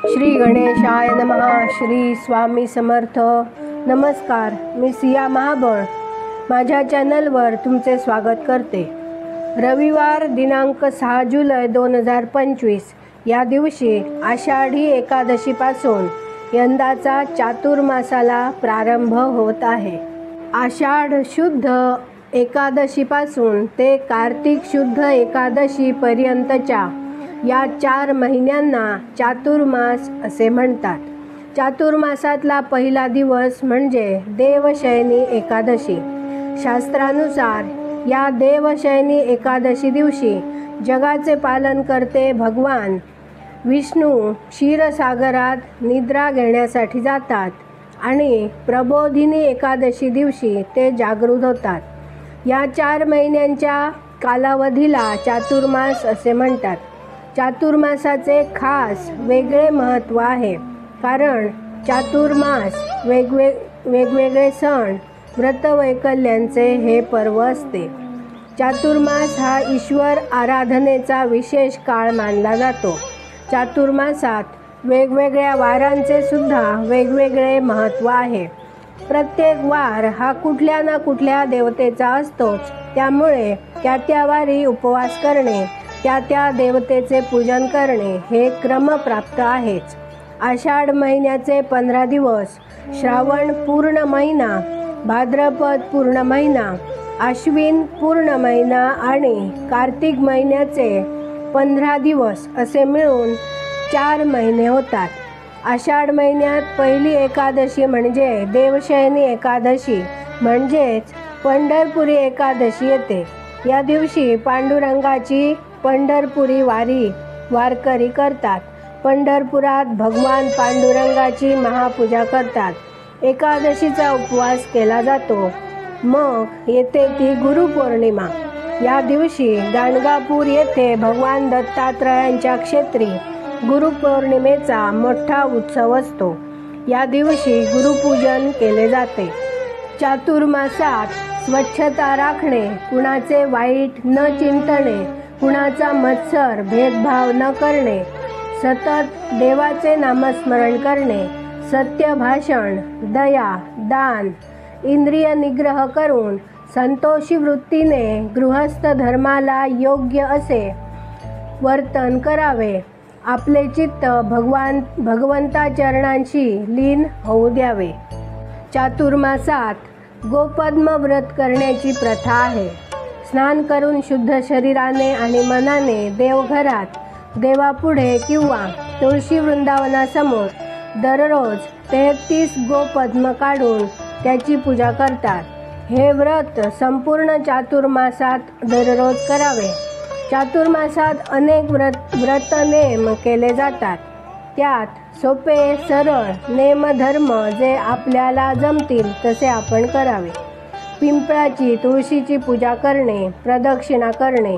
श्री गणेशाय नमः. श्री स्वामी समर्थ. नमस्कार, मी सिया महाबळ माझ्या चॅनलवर तुमचे स्वागत करते. रविवार दिनांक 6 जुलै 2025 या दिवशी आषाढी एकादशीपासून यंदाचा चातुर्मासाला प्रारंभ होत आहे. आषाढ शुद्ध एकादशीपासून ते कार्तिक शुद्ध एकादशीपर्यंतच्या या 4 महिन्यांना चातुर्मास असे म्हणतात. चातुर्मासातला पहिला दिवस म्हणजे देवशयनी एकादशी. शास्त्रानुसार या देवशयनी एकादशी दिवशी जगाचे पालन करते भगवान विष्णू क्षीरसागरात निद्रा घेण्यासाठी जातात आणि प्रबोधिनी एकादशी दिवशी ते जागृत होतात. या 4 महिन्यांच्या कालावधीला चातुर्मास असे म्हणतात. चातुर्मासाचे खास वेगळे महत्त्व आहे, कारण चातुर्मास वेगवेगळे सण व्रतवैकल्यांचे हे पर्व असते. चातुर्मास हा ईश्वर आराधनेचा विशेष काळ मानला जातो. चातुर्मासात वेगवेगळ्या वारांचे सुद्धा वेगवेगळे महत्त्व आहे. प्रत्येक वार हा कुठल्या ना कुठल्या देवतेचा असतोच, त्यामुळे त्या वारी उपवास करणे, त्या देवतेचे पूजन करणे हे क्रमप्राप्त आहेच. आषाढ महिन्याचे 15 दिवस, श्रावण पूर्ण महिना, भाद्रपद पूर्ण महिना, आश्विन पूर्ण महिना आणि कार्तिक महिन्याचे 15 दिवस असे मिळून 4 महिने होतात. आषाढ महिन्यात पहिली एकादशी म्हणजे देवशयनी एकादशी म्हणजेच पंढरपुरी एकादशी येते. या दिवशी पांडुरंगाची पंढरपुरी वारकरी करतात. पंढरपुरात भगवान पांडुरंगाची महापूजा करतात. एकादशीचा उपवास केला जातो. मग येते ती गुरुपौर्णिमा. या दिवशी गाणगापूर येथे भगवान दत्तात्रयांच्या क्षेत्री गुरुपौर्णिमेचा मोठा उत्सव असतो. या दिवशी गुरुपूजन केले जाते. चातुर्मासात स्वच्छता राखणे, कुणाचे वाईट न चिंतणे, कुणाचा मत्सर भेदभाव न करणे, सतत देवाचे नामस्मरण करणे, सत्य भाषण, दया, दान, इंद्रिय निग्रह करून संतोषी वृत्तीने गृहस्थ धर्माला योग्य असे वर्तन करावे. आपले चित्त भगवंता चरणांशी लीन होऊ द्यावे. चातुर्मासात गोपद्म व्रत करण्याची प्रथा आहे. स्नान करून शुद्ध शरीराने आणि मनाने देवघरात, देवापुढे किंवा तुळशी वृंदावनासमोर दररोज 33 गोपद्म काढून त्याची पूजा करतात. हे व्रत संपूर्ण चातुर्मासात दररोज करावे. चातुर्मासात अनेक व्रतनेम केले जातात. त्यात सोपे सरळ नेमधर्म जे आपल्याला जमतील तसे आपण करावे. पिंपळाची, तुळशीची पूजा करणे, प्रदक्षिणा करणे,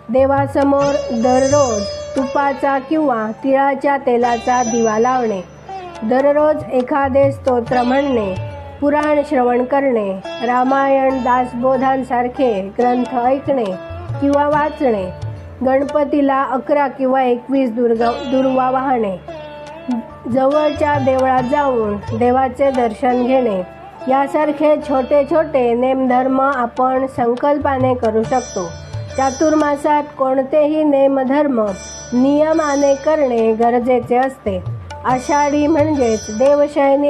देवासमोर दररोज तुपाचा किंवा तिळाच्या तेलाचा दिवा लावणे, दररोज एखादे स्तोत्र म्हणणे, पुराण श्रवण करणे, रामायण, दासबोधांसारखे ग्रंथ ऐकणे किंवा वाचणे, गणपतीला 11 किंवा 21 दुर्वा वाहणे, जवळच्या देवळात जाऊन देवाचे दर्शन घेणे यासारखे छोटे छोटे नेमधर्म आपण संकल्पाने करू शकतो. चातुर्मासात कोणतेही नेमधर्म नियमाने करणे गरजेचे असते. आषाढी म्हणजेच देवशयनी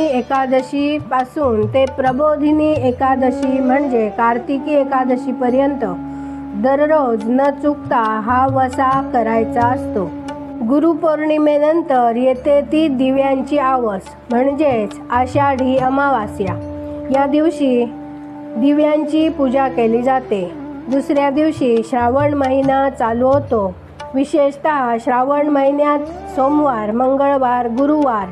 एकादशी पासून ते प्रबोधिनी एकादशी म्हणजे कार्तिकी एकादशीपर्यंत दररोज न चुकता हा वसा करायचा असतो. गुरुपौर्णिमेनंतर येते ती दिव्यांची आवस म्हणजेच आषाढी अमावास्या. या दिवशी दिव्यांची पूजा केली जाते. दुसऱ्या दिवशी श्रावण महिना चालू होतो. विशेषतः श्रावण महिन्यात सोमवार, मंगळवार, गुरुवार,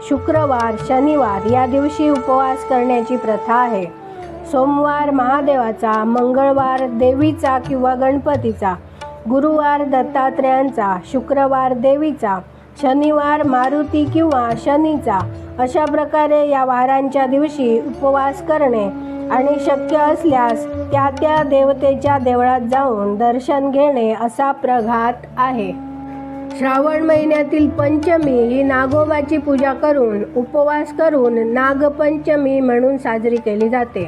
शुक्रवार, शनिवार या दिवशी उपवास करण्याची प्रथा आहे. सोमवार महादेवाचा, मंगळवार देवीचा किंवा गणपतीचा, गुरुवार दत्तात्रयांचा, शुक्रवार देवीचा, शनिवार मारुती किंवा शनीचा. अशा प्रकारे या वारांच्या दिवशी उपवास करणे आणि शक्य असल्यास त्या देवतेच्या देवळात जाऊन दर्शन घेणे असा प्रघात आहे. श्रावण महिन्यातील पंचमी ही नागोबाची पूजा करून उपवास करून नागपंचमी म्हणून साजरी केली जाते.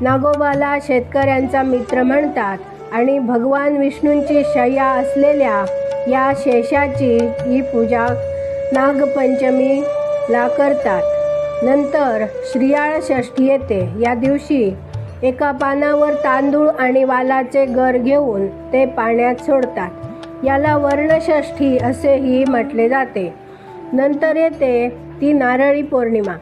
नागोबाला शेतकऱ्यांचा मित्र म्हणतात आणि भगवान विष्णूंची शय्या असलेल्या या शेषाची ही पूजा नागपंचमीला करतात. नंतर श्रीयाळ षष्ठी येते. या दिवशी एका पानावर तांदूळ आणि वालाचे गर घेऊन ते पाण्यात सोडतात. याला वर्णषष्ठी असेही म्हटले जाते. नंतर येते ती नारळी पौर्णिमा.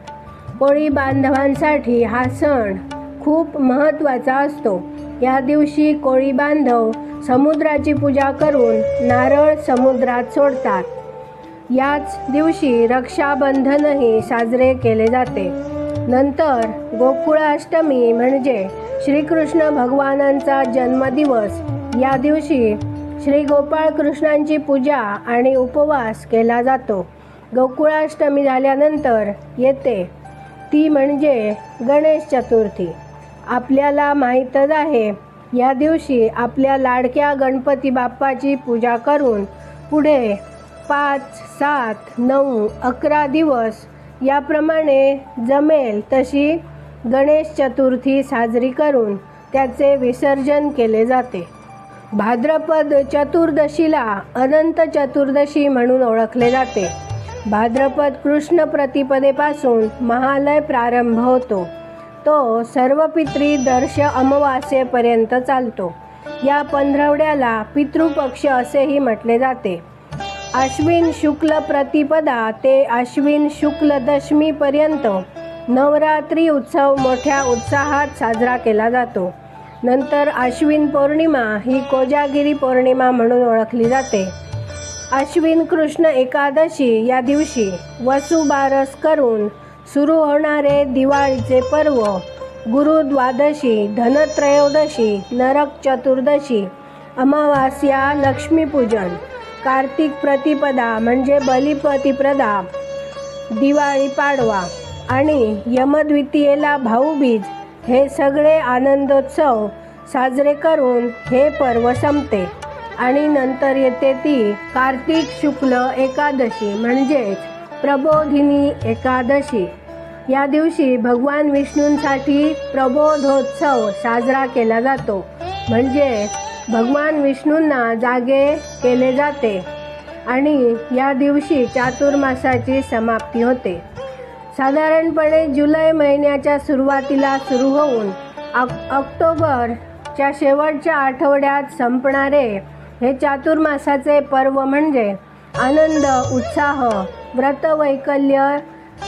कोळी बांधवांसाठी हा सण खूप महत्त्वाचा असतो. या दिवशी कोळी बांधव समुद्राची पूजा करून नारळ समुद्रात सोडतात. याच दिवशी रक्षाबंधनही साजरे केले जाते. नंतर गोकुळाष्टमी म्हणजे श्रीकृष्ण भगवानांचा जन्मदिवस. या दिवशी श्री गोपाळ कृष्णांची पूजा आणि उपवास केला जातो. गोकुळाष्टमी झाल्यानंतर येते ती म्हणजे गणेश चतुर्थी. आपल्याला माहीतच आहे, या दिवशी आपल्या लाडक्या गणपती बाप्पाची पूजा करून पुढे 5, 7, 9, 11 दिवस याप्रमाणे जमेल तशी गणेश चतुर्थी साजरी करून त्याचे विसर्जन केले जाते. भाद्रपद चतुर्दशीला अनंत चतुर्दशी म्हणून ओळखले जाते. भाद्रपद कृष्ण प्रतिपदेपासून महालय प्रारंभ होतो. तो सर्वपित्री दर्श अमावास्येपर्यंत चालतो. या पंधरवड्याला पितृपक्ष असेही म्हटले जाते. आश्विन शुक्ल प्रतिपदा ते आश्विन शुक्ल दशमीपर्यंत नवरात्री उत्सव मोठ्या उत्साहात साजरा केला जातो. नंतर आश्विन पौर्णिमा ही कोजागिरी पौर्णिमा म्हणून ओळखली जाते. आश्विन कृष्ण एकादशी या दिवशी वसुबारस करून सुरू होणारे दिवाळीचे पर्व, गुरुद्वादशी, धनत्रयोदशी, नरक चतुर्दशी, अमावास्या, लक्ष्मीपूजन, कार्तिक प्रतिपदा म्हणजे बलिप्रतिपदा, दिवाळी पाडवा आणि यमद्वितीयेला भाऊबीज हे सगळे आनंदोत्सव साजरे करून हे पर्व संपते. आणि नंतर येते ती कार्तिक शुक्ल एकादशी म्हणजेच प्रबोधिनी एकादशी. या दिवशी भगवान विष्णूंसाठी प्रबोधोत्सव साजरा केला जातो. म्हणजे भगवान विष्णूंना जागे केले जाते आणि या दिवशी चातुर्मासाची समाप्ती होते. साधारणपणे जुलै महिन्याच्या सुरुवातीला सुरू होऊन ऑक्टोबरच्या शेवटच्या आठवड्यात संपणारे हे चातुर्मासाचे पर्व म्हणजे आनंद, उत्साह, व्रतवैकल्य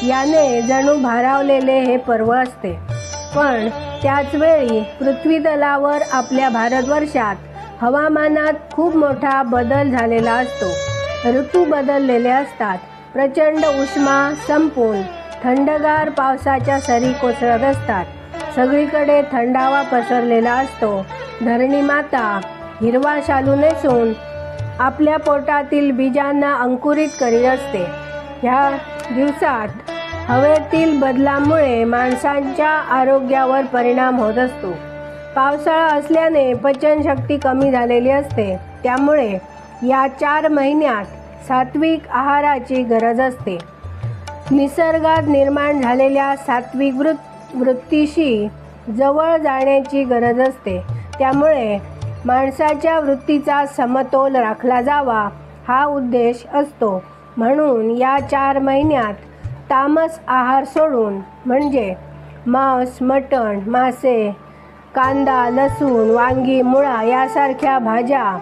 याने जणू भारावलेले हे पर्व असते. पण त्याचवेळी पृथ्वीतलावर आपल्या भारतवर्षात हवामानात खूप मोठा बदल झालेला असतो. ऋतू बदललेले असतात. प्रचंड उष्मा संपून थंडगार पावसाच्या सरी कोसळत असतात. सगळीकडे थंडावा पसरलेला असतो. धरणी माता हिरवा शालू नेसून आपल्या पोटातील बीजांना अंकुरित करीत असते. ह्या दिवसात हवेतील बदलामुळे माणसांच्या आरोग्यावर परिणाम होत असतो. पावसाळा असल्याने पचनशक्ती कमी झालेली असते. त्यामुळे या 4 महिन्यात सात्विक आहाराची गरज असते. निसर्गात निर्माण झालेल्या सात्विक वृत्तीशी जवळ जाण्याची गरज असते. त्यामुळे माणसाच्या वृत्तीचा समतोल राखला जावा हा उद्देश असतो. म्हणून या 4 महिन्यात तामस आहार सोडून म्हणजे मांस, मटण, मासे, कांदा, लसूण, वांगी, मुळा यासारख्या भाज्या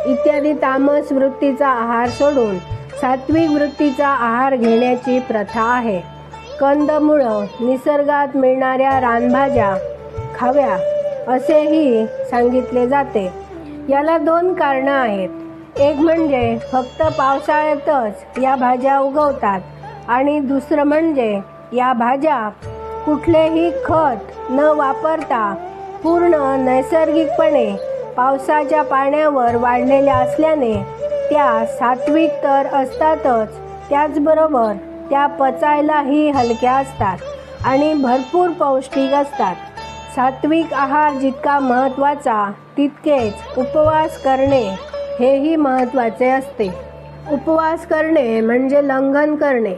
इत्यादी तामस वृत्तीचा आहार सोडून सात्विक वृत्तीचा आहार घेण्याची प्रथा आहे. कंदमुळं, निसर्गात मिळणाऱ्या रानभाज्या खाव्या असेही सांगितले जाते. याला 2 कारणं आहेत. एक म्हणजे फक्त पावसाळ्यातच या भाज्या उगवतात आणि दुसरं म्हणजे या भाज्या कुठलेही खत न वापरता पूर्ण नैसर्गिकपणे पावसाच्या पाण्यावर वाढलेल्या असल्याने त्या सात्विक तर असतातच, त्याचबरोबर त्या पचायलाही हलक्या असतात आणि भरपूर पौष्टिक असतात. सात्विक आहार जितका महत्त्वाचा तितकेच उपवास करणे हेही महत्त्वाचे असते. उपवास करणे म्हणजे लंघन करणे.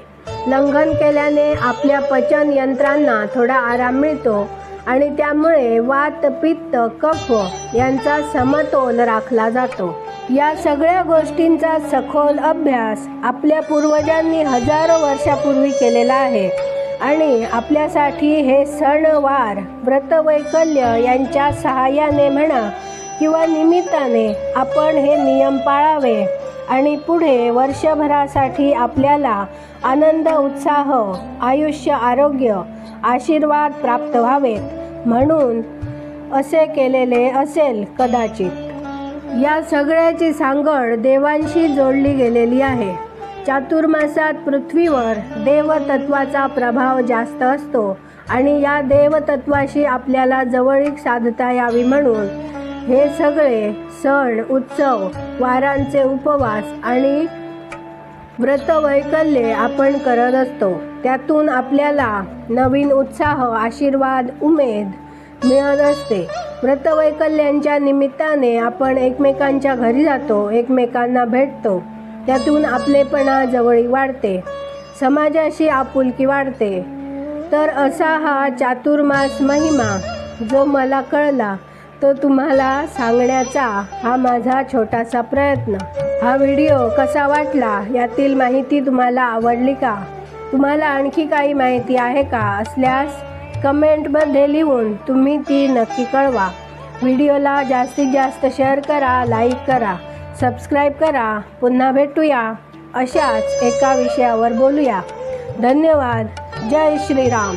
लंघन केल्याने आपल्या पचन यंत्रांना थोडा आराम मिळतो आणि त्यामुळे वात, पित्त, कफ यांचा समतोल राखला जातो. या सगळ्या गोष्टींचा सखोल अभ्यास आपल्या पूर्वजांनी हजारो वर्षापूर्वी केलेला आहे आणि आपल्यासाठी हे सणवार, व्रतवैकल्य यांच्या सहाय्याने म्हणा किंवा निमित्ताने आपण हे नियम पाळावे आणि पुढे वर्षभरासाठी आपल्याला आनंद, उत्साह, आयुष्य, आरोग्य, आशीर्वाद प्राप्त व्हावेत म्हणून असे केलेले असेल कदाचित. या सगळ्याची सांगड देवांशी जोडली गेलेली आहे. चातुर्मासात पृथ्वीवर देवतत्वाचा प्रभाव जास्त असतो आणि या देवतत्वाशी आपल्याला जवळीक साधता यावी म्हणून हे सगळे सण, उत्सव, वारांचे उपवास आणि व्रतवैकल्ये आपण करत असतो. त्यातून आपल्याला नवीन उत्साह, आशीर्वाद, उमेद मिळत असते. व्रतवैकल्यांच्या निमित्ताने आपण एकमेकांच्या घरी जातो, एकमेकांना भेटतो. त्यातून आपलेपणा, जवळीक वाढते, समाजाशी आपुलकी वाढते. तर असा हा चातुर्मास महिमा जो मला कळला तो तुम्हाला सांगण्याचा हा माझा छोटासा प्रयत्न. हा व्हिडिओ कसा वाटला, यातील माहिती तुम्हाला आवडली का? तुम्हाला आणखी काही माहिती आहे का? असल्यास कमेंटमध्ये लिहून तुम्ही ती नक्की कळवा. व्हिडिओला जास्तीत जास्त शेअर करा, लाईक करा, सबस्क्राईब करा. पुन्हा भेटूया अशाच एका विषयावर बोलूया. धन्यवाद. जय श्रीराम.